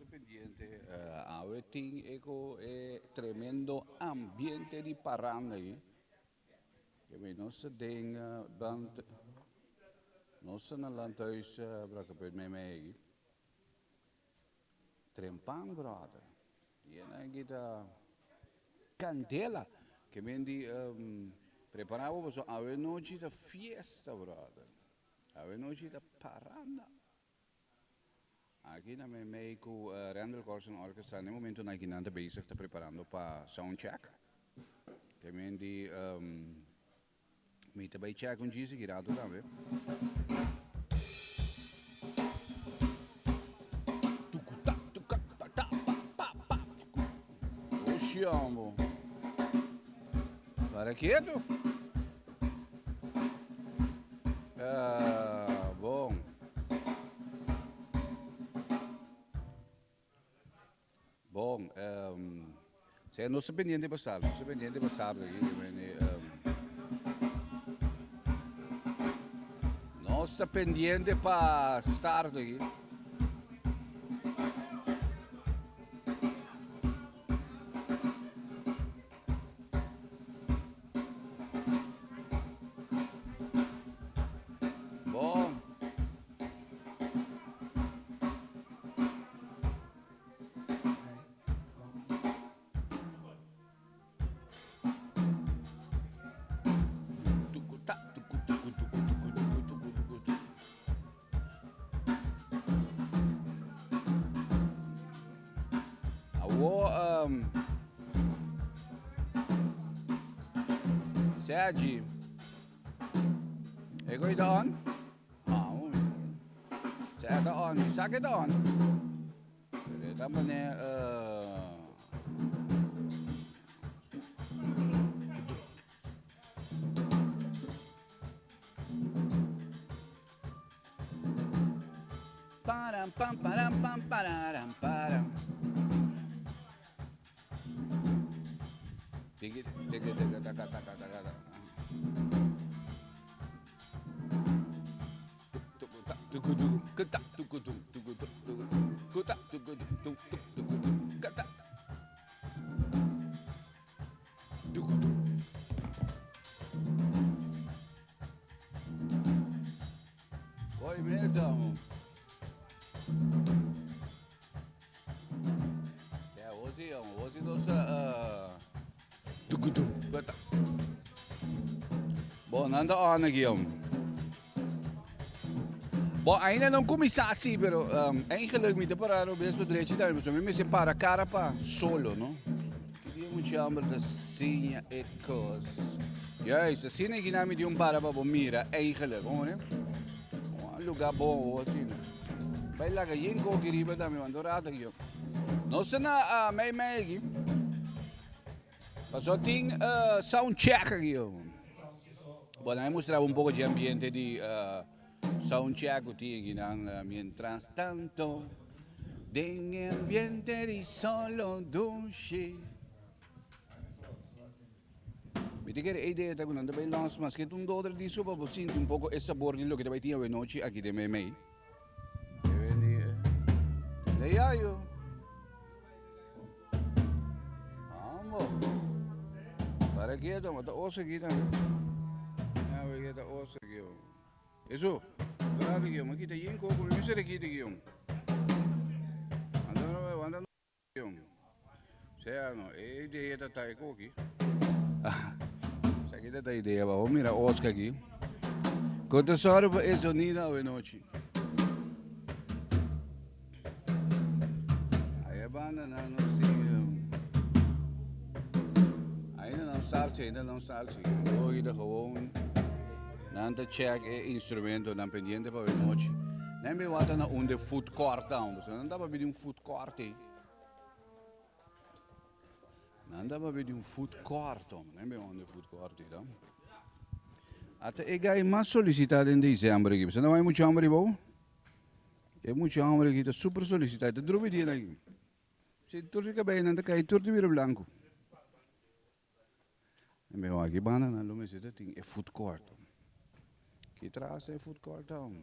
pendiente, avete ecco tremendo ambiente di paranda hier. Je weet, onze dingen, band, onze landhuis, brak met mij. Trempan, brother. Je na candela. Que vendi preparamos a noite da fiesta, brother. A noite da paranda. Aqui na meio com Randall Corson Orchestra, no momento na Guinanta bezig está preparando para soundcheck. Que vendi meet bij check un gisi girato da me. Usciamo. Para quieto. Bom. Bom, se non so pendiente passare, non so pendiente passare, non sto pendiente per stare qui. Bom. Sergi, é going on? Saya on, sakit on. Tama ne param pam param pam pararam param. Tigit tigit tigit taka taka taka. Oi mesmo. Hoje nós bom, nanda on aqui, bom, ainda não começasse, pero eigenlijk met de parado best direito daar, mas me se para cara pa solo, no? Queria muito chamar da sinha e cos. Ja, is a sinha que nami de para pa mira, eigenlijk, hoor, um lugar bom, assim. Vai lá que yenko que riba da me mandou rata aqui. Não se na mei aqui. Passou tem sound check aqui. Bom, aí mostrava pouco de ambiente de soundcheck aqui mientras tanto de ambiente de solo dulce. Me diga a ideia da quando vai lançar, mas que um outro disso para você sentir pouco esse sabor de lo que vai ter hoje noite aqui de mei. Daí aí. Vamos. Para que então, mas ouça aqui também. Kita osa giyo. Eso, berapa giyo? Makita yin ko kung bisa kita giyo. Anda no giyo. Saya no, ideia ta tayo ko ki. Sa kita ta ideia ba? Mira Oscar aqui. Quanto soro pa eso nida o noite. Aí banda na no stigo. Ainda não salse. Hoje da gewoon. Nanta check instrumento dan pendiente para a noite. Nem me wata na onde food court down. Não dá para pedir food court aí. Não dá para pedir food court. Nem me onde food court aí. Até eu ganhei mais solicitado em dezembro aqui. Você não vai muito hambre, bom? É muito hambre aqui. Está super solicitado. Está drobe dia aqui. Se tu fica bem, não cai tudo de vira branco. Nem me aqui banana, não me sei tem é food court. Que traz é food court down.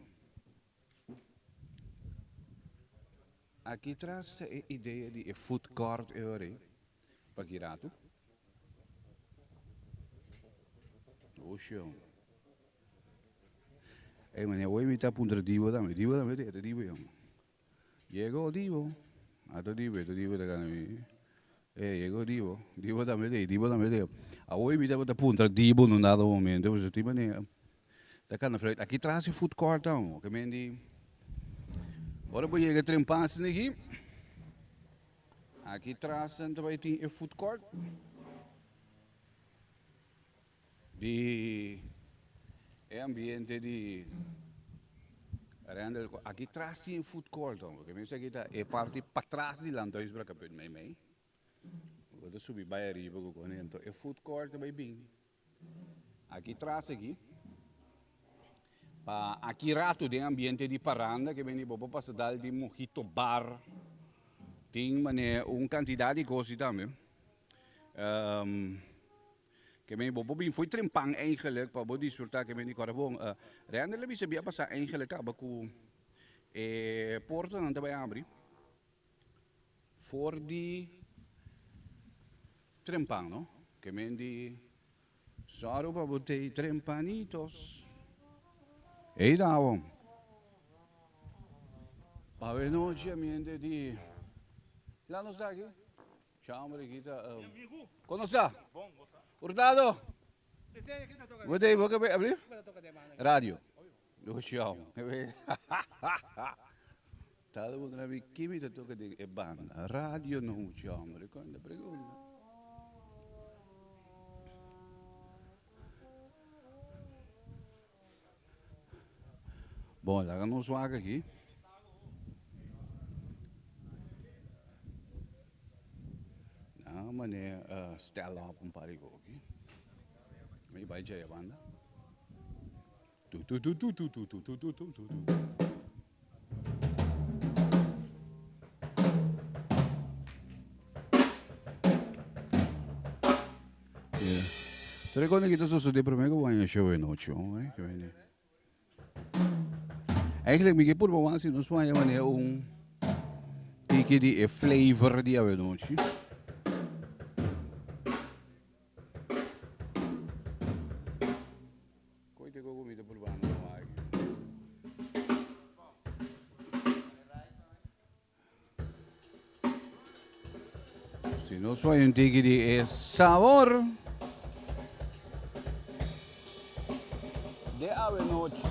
aqui traz a ideia de food court euro, para Kirato. Oxe, mano, eu vou imitar para um divo também, divo. Llegó divo, a tu divo da cana. Llegó divo também. A vou imitar para punta divo num dado momento, você tem maneira. Da cana fruit, aqui traz o food court então, que mendi. Ora vou chegar trempanças aqui. Aqui traz também tem o food court. De ambiente de aqui traz sim food court, porque mesmo aqui tá é parte para trás de lá dois para capet meio. Vou subir para arriba com então é food court também bem. Aqui traz aqui. Aqui rato de ambiente de paranda que vem para passar de mojito bar. Tem quantidade de coisas também. Que men bobin foi trempang eigenlijk pa bodi surta que men di korabong reanda labi sabia pasa eigenlijk ka baku porta não vai abrir for di trempang no que men di saro pa botei trempanitos ei davam pa veno ci ambiente di lá nos aqui chama kita conosce Hurtado. Vou abrir? Rádio. Do chão. Todo mundo na biquími da toca de banda. Rádio no chão. Quando pergunta. Bom, lá não suaga aqui. Mané stella op een paar goki. May bay jaya banda. Tu. Yeah. Tre quando kita susude per me ko wanya show no show, que vem. Eigenlijk me por bom assim não suanya mané tiki di flavor di avenoci. Si no soy un tigre es sabor de avenoche.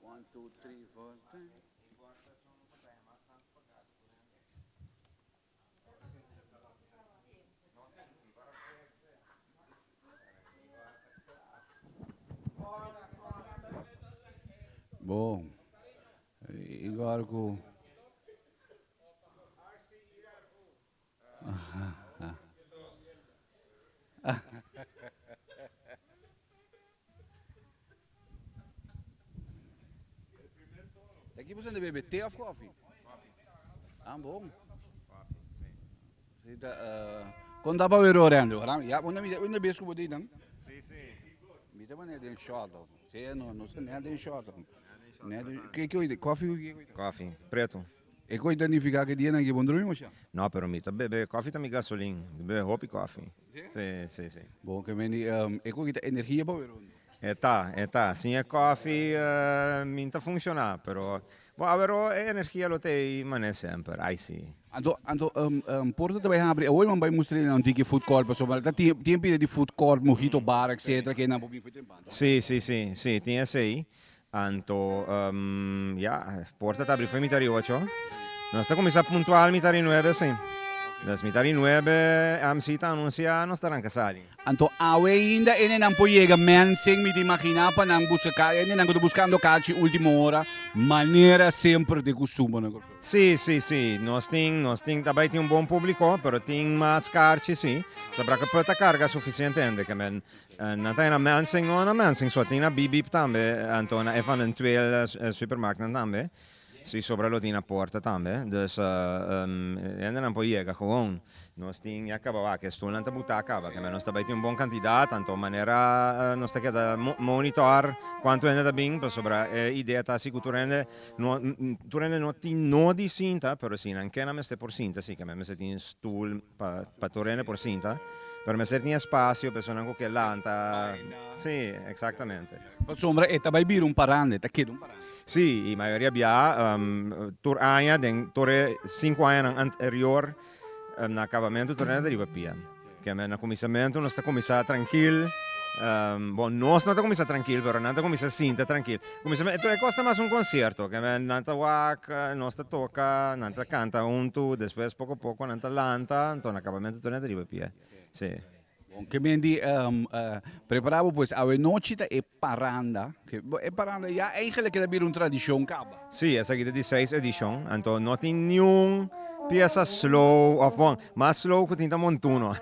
One, two, three, four, five. Bom, agora com Aqui você não bebe té ou coffee? Ah, bom. Quando dá para ver o orando, já quando me beijo com o dedo, não? Sim. Me dá uma ideia de shot, você não sei nem de shot, que é coffee? Coffee, preto. E coi identificar que dia não é bom dormir, mocha? No, pero mi bebe coffee também gasolina. Bebe hopi coffee. Sim. Bom, que me e coi que energia para ver. Tá. Sim é coffee, minta funcionar, pero a energia lo te mane sempre, aí sim. Porta também abre, hoje man vai mostrar um tique food court, pessoal, tá tempo de food court, mojito bar, etc, que não pode fazer banda. Sim, tinha esse aí. Anto, porta tá abre, foi mitari 8. Nós está começando pontual mitari 9, sim. Dus mitari 9 amsita anuncia nos estarán casali. Anto awe ainda ene não pode mensing me imaginar para não buscar ene não estou buscando cachi última hora maneira sempre de costume né. Sì, nós ting também tem bom público, pero tem mais carci, sì. Sabra que pode carga suficiente ende, que men não tem na mensing, não na mensing, só tem na bibip também, Antona, e van een twee supermarkten também. Sì, sopra lo tina porta também, dus ende não pode chegar gewoon. Nós ting acaba que estou na buta acaba, que men nós também tem bom candidato, tanto maneira nós tem que monitor quanto ende da bing, per sobra ideia tá si tu rende no ti no di sinta, però sì, anche na meste por sinta, sì, che me se tin stool pa tu rende por sinta. Per me se tinha spazio, persona anche che lanta. Sì, esattamente. Sombra e tabai bir un parande, ta chiedo un parande. Sì, in maioria abbia tur aia den tore 5 anni anterior na acabamento tornare di papia. Che me na commissamento non sta commissata tranquillo. Bon, non sta commissata tranquillo, però non sta commissata sinta tranquillo. Commissamento costa mas un concerto, che me nanta wak, non sta tocca, nanta canta un tu, después poco poco nanta lanta, então na acabamento tornare di papia. Sì. Que mendi preparavo pues a nochita e paranda. Que e paranda ja eigenlijk è bir un tradition caba. Sì, essa è di 6 edition, anto not in new pieza slow of bon, ma slow che tinta montuno.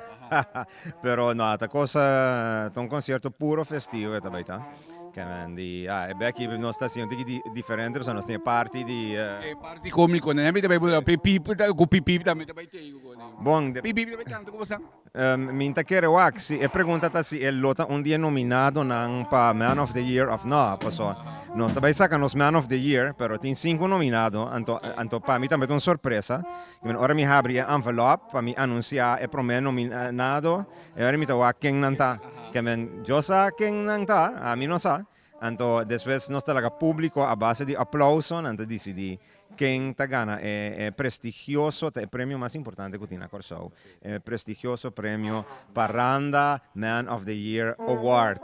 Però no, ta cosa, un concerto puro festivo e tabaita. Che mendi, e beh, chi non sta sia un differente, sono state parti di parti comico, ne mi tabai pipip, go pipip da mi tabai te go. Bon, pipip tabai canto come sa? Mi intakere waxi e preguntata si e lota un dia nominato nang pa Man of the Year of no, paso. No, tabai saca nos Man of the Year, però tin 5 nominato, anto pa mi tambe un sorpresa. Ora mi habri envelope pa mi annuncia e pro me nominato e ora mi ta waking nanta. Che men Josa king nanta, a mi non sa. Anto después nos talaga público a base di applauso, anto di quem Tagana è prestigioso, il premio más importante che tiene Corsou, è prestigioso premio Parranda Man of the Year Award.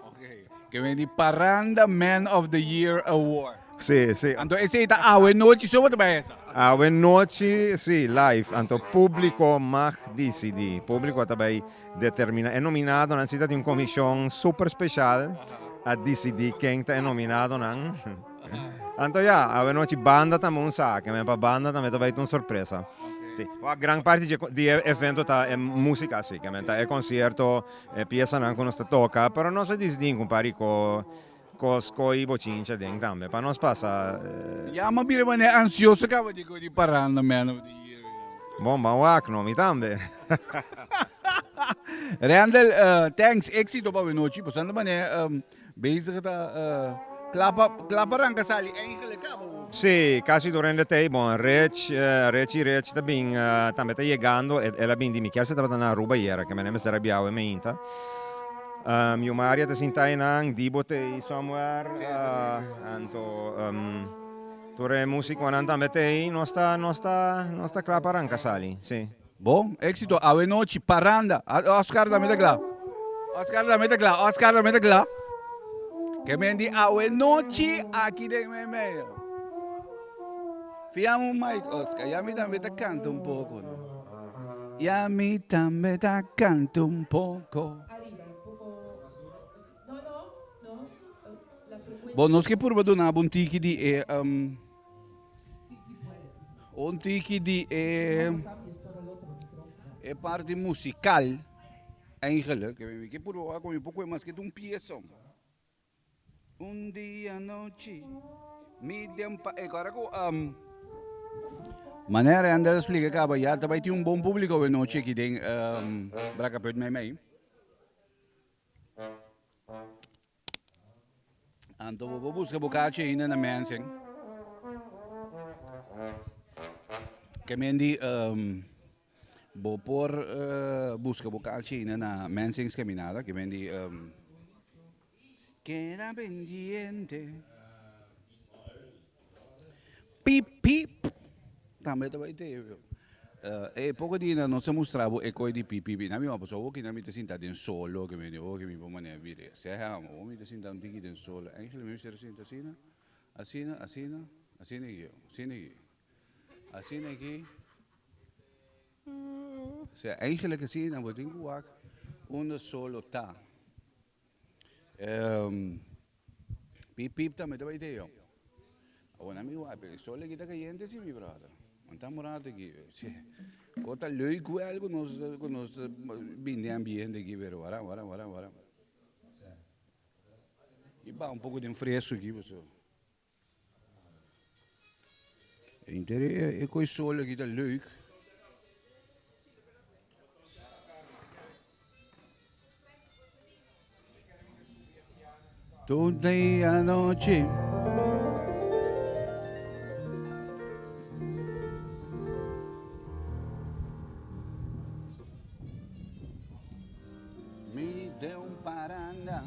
Okay. Che vedi Parranda Man of the Year Award. Sì, sì. Anto e sei ta awe noci so what essa. Awe noci, sì, live, anto pubblico mag decidi, pubblico tabai determina, è nominato innanzitutto in commission super speciale a DCD quem è nominato nan. Anto ja, awe noci banda tam un sa, che me pa banda tam tabai un sorpresa. Sì, a gran parte di evento è musica sì, che è concerto, pieza anche non sta tocca, però non si distingue un parico coi bocince ding tambe, pa non spassa. Ja, ma bire mane ansioso ka dico di Parranda Man of the Year. Bomba wak no mi tambe. Randall, thanks, éxito pa noci, passando mane bezig ta klapper anche sali eigenlijk ka. Sì, quasi durante te, bon, Rech da bing tambe sta llegando e la bing di mi chiaro se trata una ruba iera che me ne sarà biao e me inta. Io Maria te sinta in dibote somewhere anto tore musico ananda te nostra clapa ranca sali sì Bom, éxito a noci Parranda Oscar da metagla che mendi a noci aqui de me fiamo Mike Oscar ya mi tambe te canto un poco no? Ya mi tambe te canto un poco. Bom, nós que por na um tiki de un tiki de parte musical eigenlijk que por com um pouco mais que um piezão. Um dia noite medium pa agora com maneira andar explica que aba já também tem um bom público a noite que tem braca perto me. Anto vou buscar bocache ainda na mensing. Que mendi vou por buscar bocache ainda na mensing caminhada que mendi queda pendiente. Pip pip. Também vai ter. E poco di non si mostrava e coi di pipi, na mia passavo che mi senta in solo che mi devo che mi può manere dire. Se amo, mi senta un tiki in solo. Eigenlijk mi si senta asina io, asina qui. O sea, eigenlijk gezien, dan wordt ingewacht onder solo ta. Piep piep ta met de idee. Ona mi wa, pero solo kita cayente sí mi brother. Anta morado aqui. Kota leuk wel nos binde ambiente aqui, pero vara. E ba um pouco de fresco aqui, pessoal. É coisa solo aqui tá leuk. Toda a noite. Me deu paranda.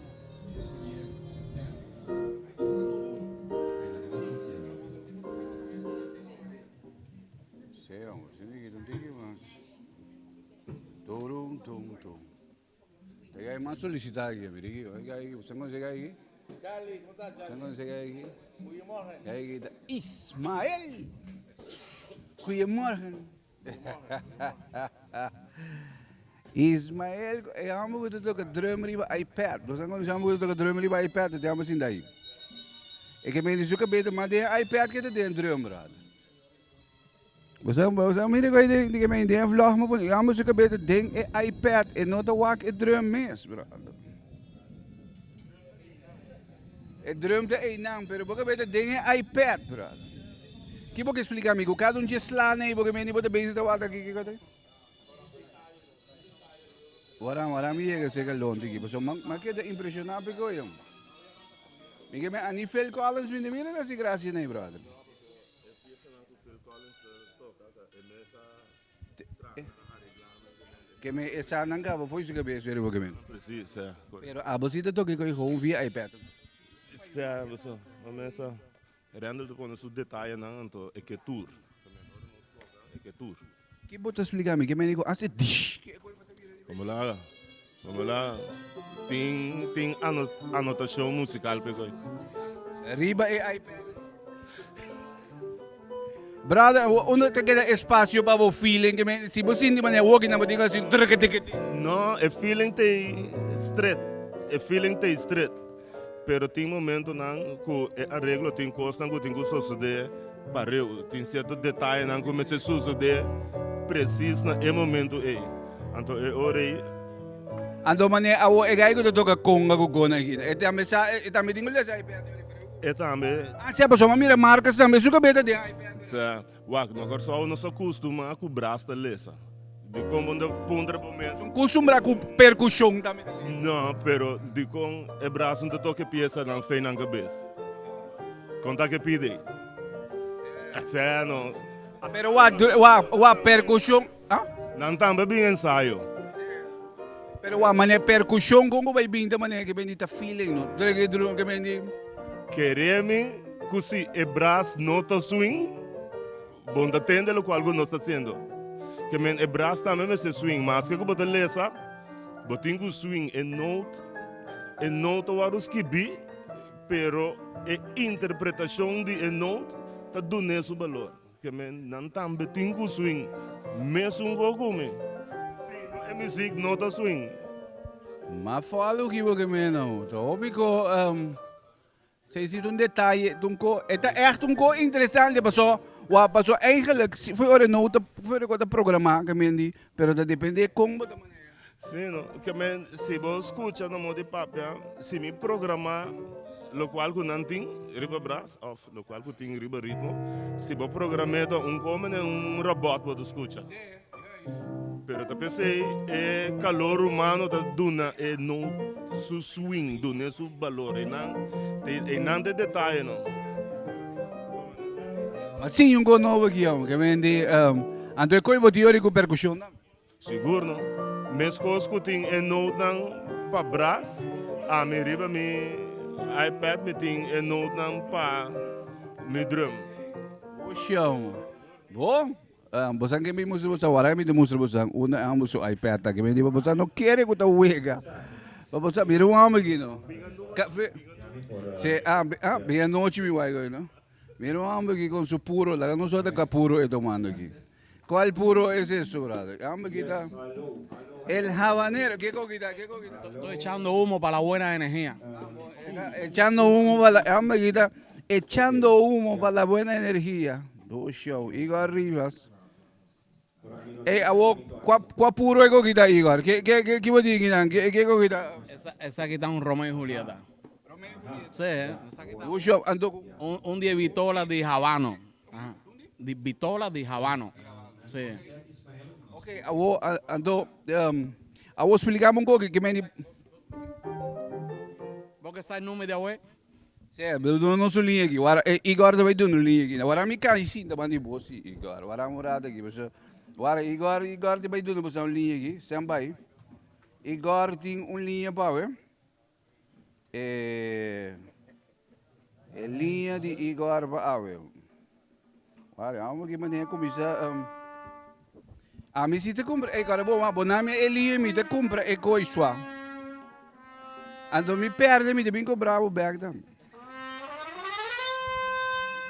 Céu, você não tem que mais. Torum. Tem mais solicitado aqui, amigo. Você não chega aqui? Charlie, como tá, Você Charlie? não chega aqui? Goedemorgen. Kijk, Ismaël. Goedemorgen. Ismaël, ja, we moeten ook een drummer bij iPad. Dus dan gaan we ook een drummer bij iPad. Dat hebben we zien daar. Ik heb me zoeken beter, maar die iPad kan een drummer hadden. We zijn meer dan ik heb me die vlog maar ja, we zoeken beter ding iPad en not de wak het drum mes, bro. Het drum de een naam, pero porque beter ding iPad, bro. Que vou explicar amigo, cada dia slá nem porque me nem botar bem esta wata aqui que cadê? Waram mi é que chega longe aqui, mas mas que é impressionante porque eu. Me que me a nível Collins me mira dessa graça nem, brother. Que me essa nanga foi isso que eu espero porque me. Precies, ja. Pero a você tá toque com via iPad. Ja, so. Começa. Render tu com os detalhes não, então é que tour. É que tour. Que botar explicar me que me digo, assim dish. Vamos lá. Tem anotação musical pegou. Riba é iPad. Brother, onde que queda espaço para o feeling que me se você não é walking na botica assim, Não, é feeling tem straight. Pero tem momento não que a regra tem coisa não tem que suceder para eu tem certo detalhe não começa a suceder preciso no momento aí. Então é hora aí. Ando mane awo e gai ko toka konga ko gona aqui. E também dingo le sa iPad. É também. Ah, se a pessoa mira marcas também suka beta de iPad. Sa, wak, agora só não se acostuma com brasta lesa. De como de pondra momento. Kusumbra com percussão também. Não, pero de com é braço de toque peça não fez na cabeça. Conta que pide. Essa não. Pero wa percussão, ah? Não também bem ensaio. Pero wa mane percussão como vai binda mane que bendita feeling no. Drum que bendi. Queremos que se é braço nota swing, bom atende o qual nós está sendo. Que men é braço também se swing, mas que botar lesa, botinho swing é nota os que bi, pero é interpretação de é nota tá dando esse valor. Que men não também botinho swing, mesmo gogo me. Sim, é música nota swing. Mas fala o que você me não. Tópico Zij ziet een detail, het is echt interessant, passou eigenlijk, voor het programma, pero dat depende como da maneira. Sim, no, que men, se você escuta no modo de papel, se me programa, lo qual que não tem riba braço, ou lo qual que tem riba ritmo, se você programa como robot para escutar. Pero eu pensei, é calor humano da duna, é não su swing, duna su valor, e não de detalhe não. Mas sim, novo aqui, que vende, então é coisa teórico percussão, não? Seguro, não? Mesmo coisa que tem é não para braço, a minha riba, mi iPad, me tem é não para mi drum. Oxão, bom? Bosan que me mostra bosan, wala me demonstra bosan, una ang muso iPad, que me di ba bosan, no quiere ko ta uwega. Bosan, miro nga magino. Café. Bem noite me vai, no? Miro nga magino com su puro, la no só da capuro e tomando aqui. ¿Cuál puro es eso, brother? Vamos a quitar. El habanero. ¿Qué coquita? ¿Qué coquita? Estoy echando humo para la buena energía. Echando humo para la... Vamos a quitar. Echando humo para la buena energía. Do show. Igor Rivas. ¿Cuál puro es coquita, Igor? ¿Qué vos dices? ¿Qué coquita? Esa aquí está un Romeo y Julieta. Sí, esa aquí está Do show. Ando... un di vitola di Habano. Ajá. Di vitola di Habano. Sí. Ok, ando explicamos un poco que me... ¿Vos que sabes el número de abue? Sí, eu não sou linha aqui. Igor também deu no linha aqui. Agora me cai sim, da banda boa sim, Igor. Agora a morada aqui, pessoal. Agora Igor também deu no linha aqui, sempre. Igor tem linha para ver. Linha de Igor para ver. Agora vamos aqui maneira começar. A mim se te compra, agora bom nome é linha me te compra é coisa. Ando me perde me te bem cobrar o bag também.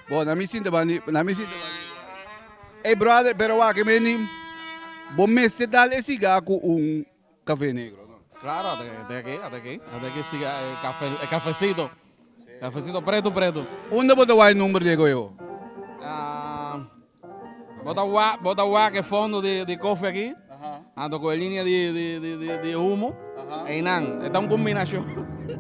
Bom, na minha cinta bani. Hey brother, pero wa que me ni bom me se dá esse gaco café negro, ¿no? Claro, hasta aquí siga el cafecito. Cafecito preto. Onde bota o número de eu? Bota agua que fondo de coffee aquí. Ando con línea de humo. E nan, está una combinación.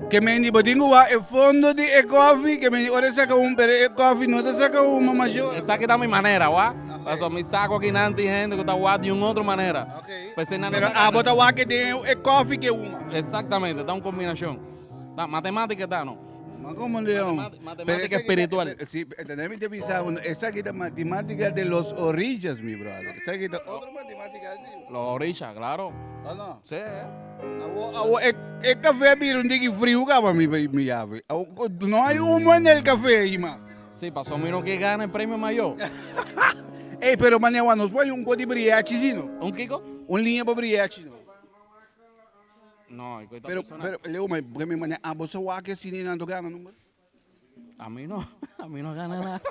Que me ni botinho wa e fondo de coffee que me ora saca pero coffee não te saca mas eu. Esa aquí está mi manera, wa. Paso mi saco aquí nanti gente que está agua de una otra manera. Okay. Pues nada. Pero bota wa que tem coffee que uma. Exactamente, está una combinación. Matemática está, ¿no? Mas como leão? Matemática espiritual. Sí, tenemos que pensar, esa aquí es matemática de los orillas, mi brother. Esa aquí es otra matemática así. Los orillas, claro. ¿O no? Sí. El café vira un día frío, gama mi ave. No hay humo en el café, Ima. Sí, pasó menos que gana el premio mayor. Ey, pero mañana nos pone un código de briachi, ¿sí no? ¿Un Kiko? Un línea para briachi, ¿no? No, hay Pero, Leo, porque mi mañana, vos sabés que si ni nada gana, ¿no? a mí no gana nada.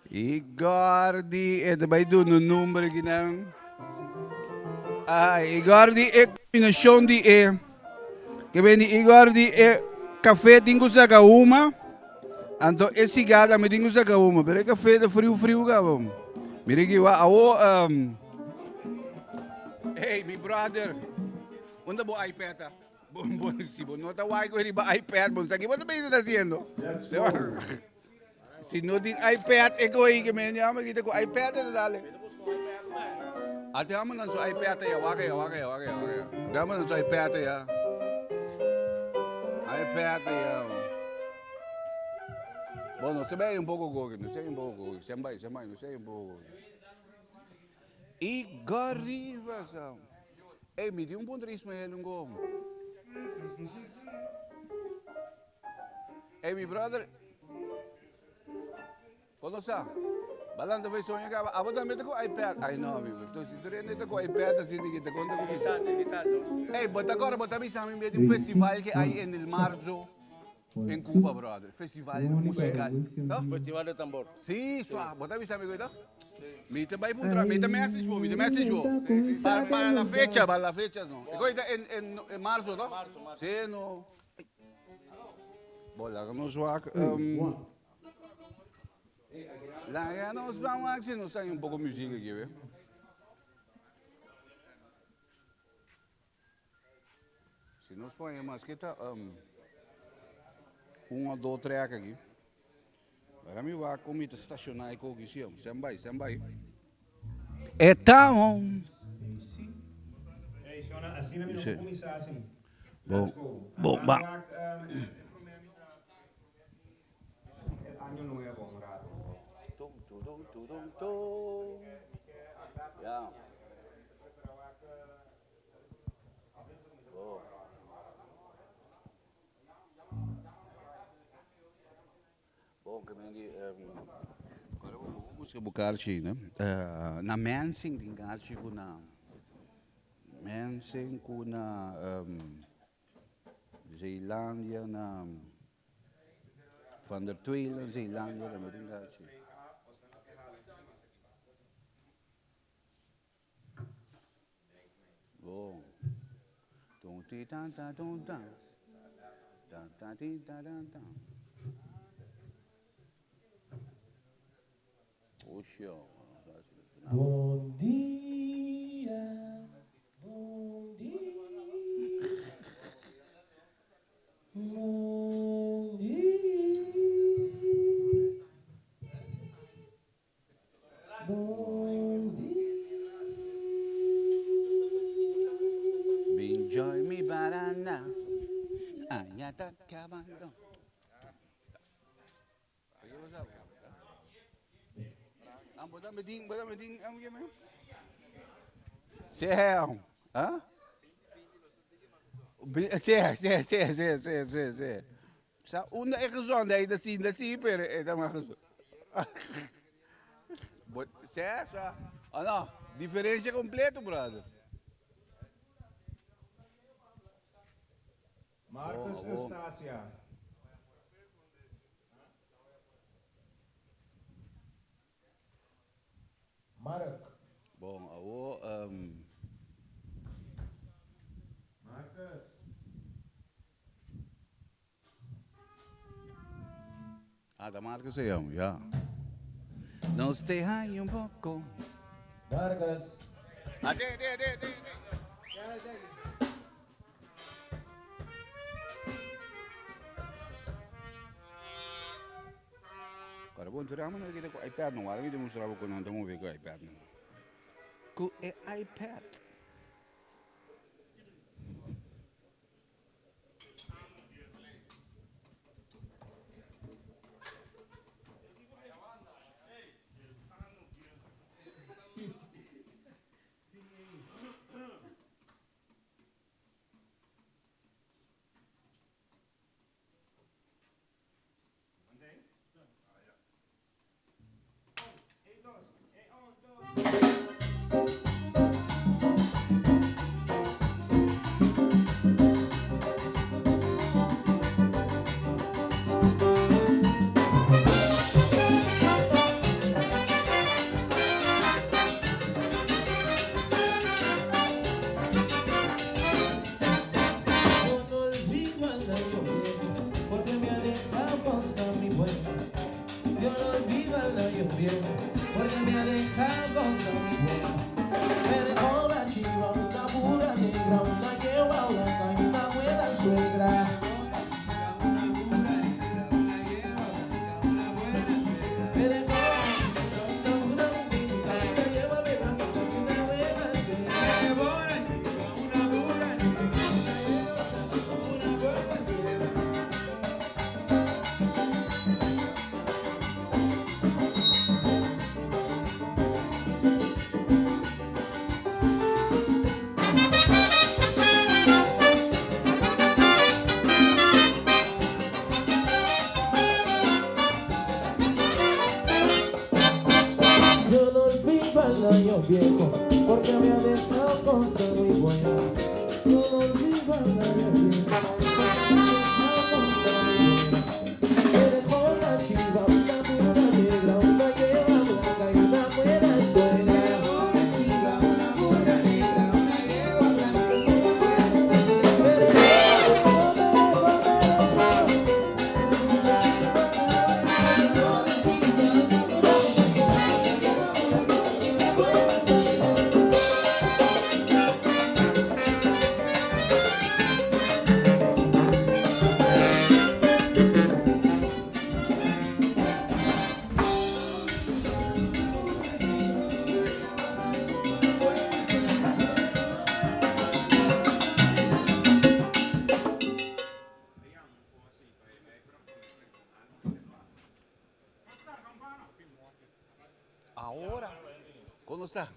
Igor di, vai doen een nummer gedaan. Igor di, combinação de, que vem de Igor di, café tenho que sacar uma. Então, esse gada me tenho que sacar uma, pero é café de frio, gabam. Mira que hey, my brother, onde bo iPad? Si vos no te vas a coger iPad, vos aquí vos te estás haciendo. Si no tienes iPad, que me llama que te con iPad, dale. Ate vamos a su iPad ya, waka. Vamos a su iPad ya. iPad ya. Bueno, se ve un poco gogue, no sé un poco gogue. Se vai, no sé un poco gogue. Igor Rivas. Hey, me dio un bom ele um Hey, mi brother. Quando está? Balando vai sonhar que a botar meta com iPad. Ai não, amigo. Então se tu rende com iPad assim que te conta com isso. Hey, bota agora, bota me sabe meio de um festival que aí em el marzo em Cuba, brother. Festival musical. ¿No? Festival de tambor. Sí, suave. Bota me sabe coisa. Me te vai puntra, me te message vou. Para la fecha no. Coisa em março, não? Sim, no. Bola, vamos lá. Lá nós vamos assim, nós saímos pouco de música aqui, vê? Se nós põemos que tá ou dois tracks aqui. Agora me vai comigo estacionar aí com o que se vai. Então. Assim não vamos começar assim. Bom, Ano nuevo, morado. Yeah. Bom, que agora vamos buscar né? Na Mensing tem garchi na Mensing na Zeilândia na Van der Twielen, Zeelander, en wat dat. Oh. Don ti tan ta don tan. Dan ta ti ta dan tan. Oh, show. Bom dia, bom dia, bom dia, bom dia. Enjoy me banana. Anyata cabando. Botar medinho, Céu. Hã? Sim. Sa una é gezond, aí da sim, pero é da mais gezond. Certo? Ah, não. Diferença completa, brother. Marcus Eustacia. Mark. Bom, Marcus. da Marcus se llama, ya. Nos deja un poco. Vargas. De. Cara, bom, tu ramen kita ko iPad no, alam mo mostrar ko nang movie ko iPad no. Ko iPad. Porque me ha dejado a mi buena. Me dejó la chiva, una pura negra, una yegua blanca y una buena suegra. Me dejó la chiva, una pura negra, una yegua blanca y una buena suegra. Me dejó la chiva, una pura negra, una yegua blanca y una buena suegra. Yo no olvido al año viejo, porque me ha dejado cosas muy buenas. Yo no olvido al año viejo, porque me ha dejado cosas muy buenas. Me dejó la chiva, una pura negra, una yegua blanca y una buena suegra. Me dejó la chiva, una pura negra, una yegua blanca y una buena suegra. Me dejó Ahora, ¿cómo está?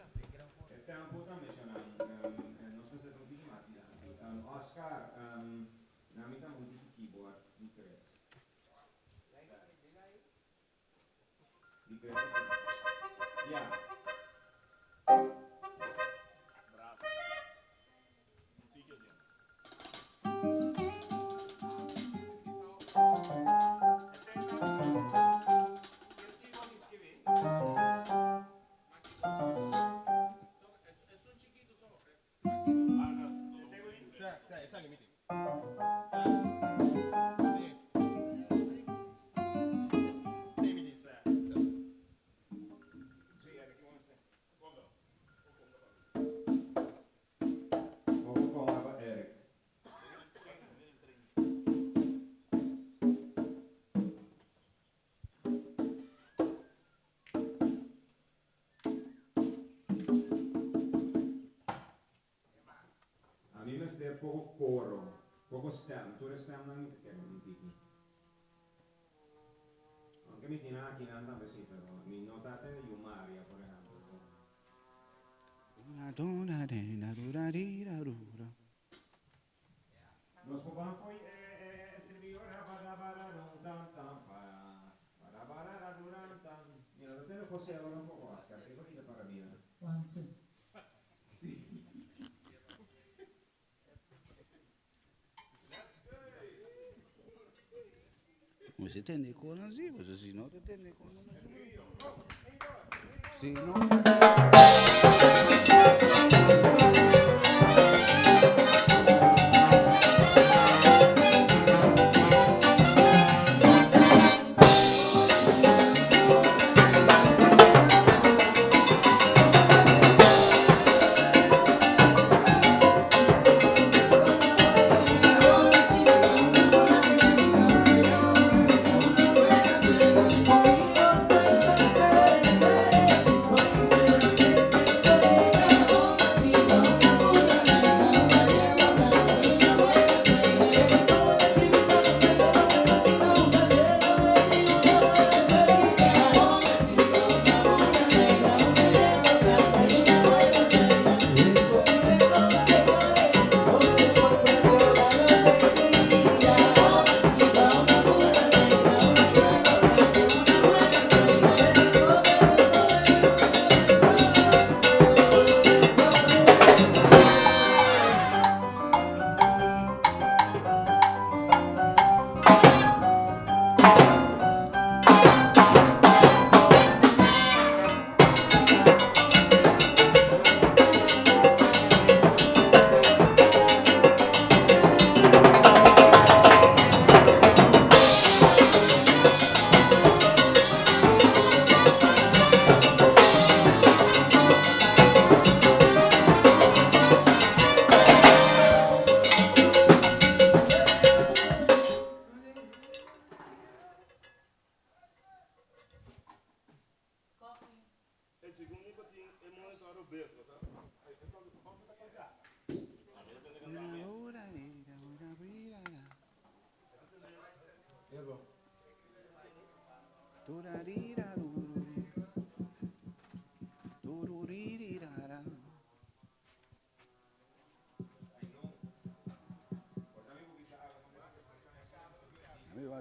Este è un po' también, non so se tu dici, ma sì, Oscar, namita multi keyboard di Cres. Di Cres. Yeah. poco coro, poco stem, tu stem non che mi tiki. Anche mi tina aquí nanda sì, però mi notate di Umaria, per esempio. Una donna de na dura di da dura. Nos popam poi escribiora para tan tan para duran tan. Mira, lo tengo così allora un poco Oscar, e così para via. 1, 2. Ma si tende con così, se no ti tende con sì, no?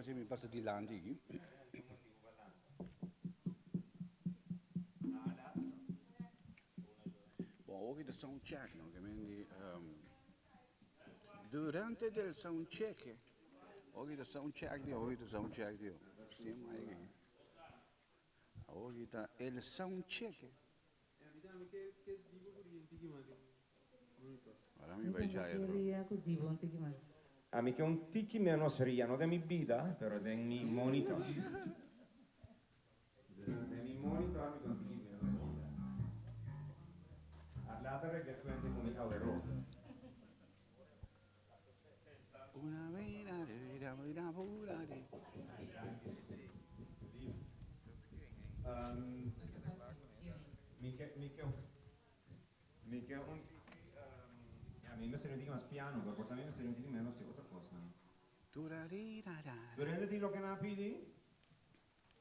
Se mi passa di landi. Ook de soundcheck nog, quindi durante del soundcheck, ook de soundcheck di, sì, ma ook da il soundcheck. Ora mi vai già A mi che un tiki menos riano de mi vida, però de mi monitor. De mi monitor mi con tiki menos riano. All'altra che tu entri con i cauro. Una vena de pura de. Mica un a mí me salió un poco más piano, pero por también me salió un poco menos de otra cosa. Durante lo que na pidi?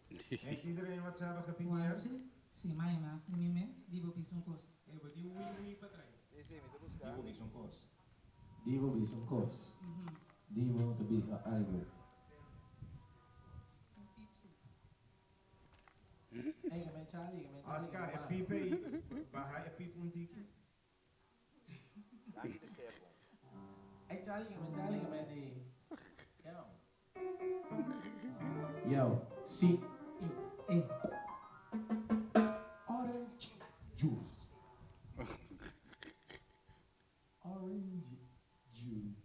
Heeft iedereen wat ze hebben gepineerd? Sim, mas nem mes, divo piso cos. Divo bisong kos. Divo bisong kos. Divo to bisa algo. Oscar, é pipe, bahaya pipe um tiki. Yo, see, Orange juice. Orange juice.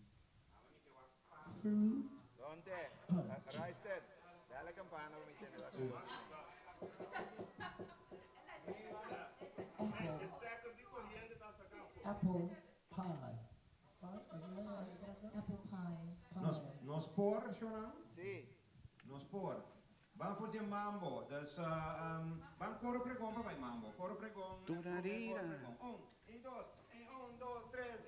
Fruit. Donde? Arrested. Dale campana, mi tiene la apple pie. Apple pie. No spoor, Shonan? Sì. No spoor. Van voor je mambo. Dus, van coro pregón para mambo. Coro pregón. Turarira. 1, 2, 3, 1, 2, 3,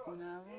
Una hora.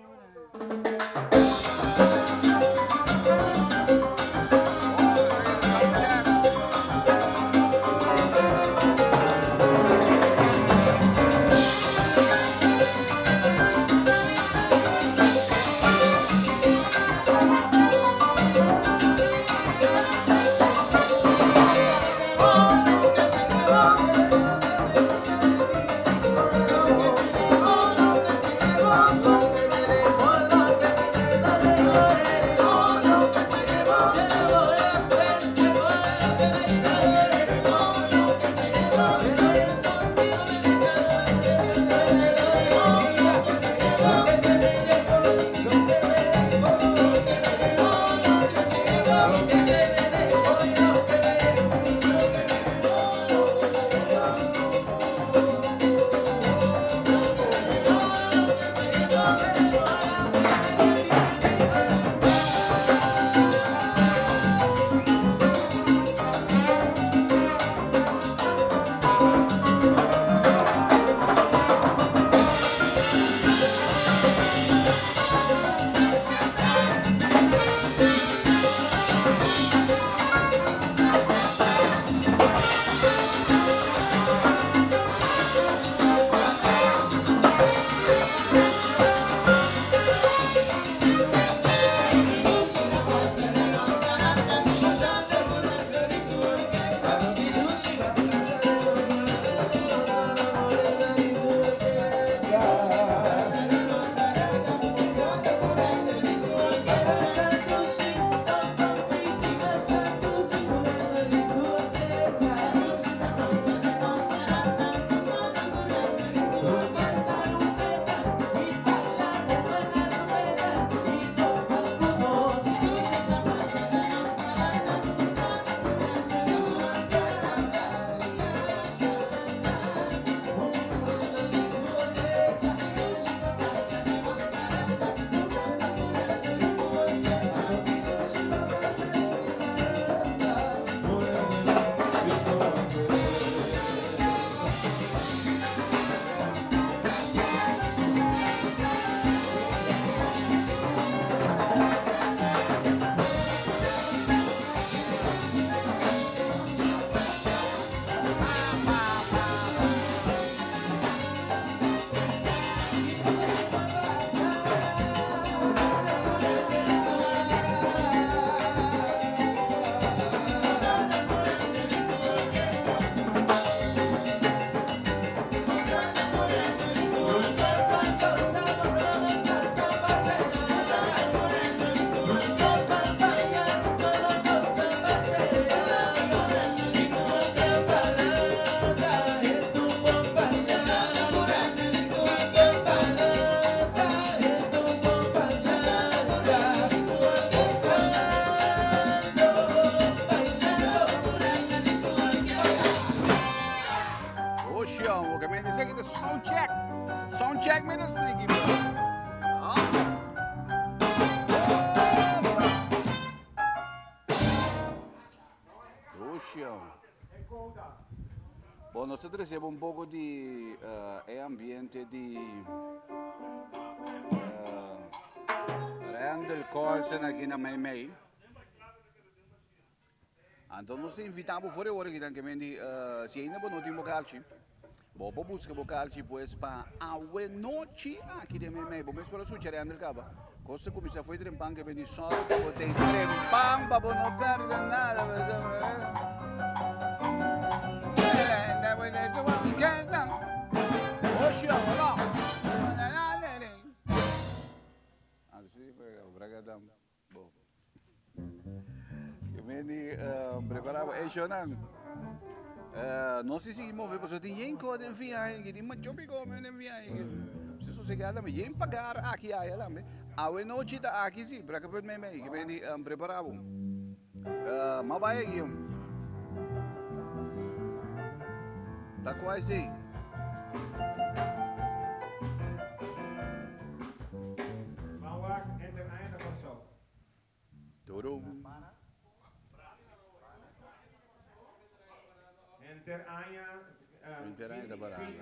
Sound check me the sneaky boy. Bom, nós trazemos pouco de ambiente de Randall Carlson aqui na Meimei. Então nós invitamos fora hora que também se ainda não tem calci. Bom, busca calci pois para a noite aqui de Meimei. Bom, mas para suceder Randall Caba. Costa começa foi trempang que vem só, tem trempang para não perder nada. Preparava isso não. Não sei se mover, mas tem gente que tem viagem, que tem muito job que tem viagem. Se sossegada, mas gente pagar aqui aí lá, a noite da aqui sim, para que pode me que vem preparava. Mas vai aqui. Tá quase. Mawak Enternayan na Corso. Turun. Enterayan da Baranga.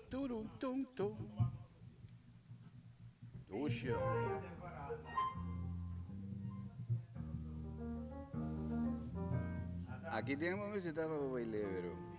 Turum, tum, tum. Puxa. Aquí tenemos visita para bailar, pero.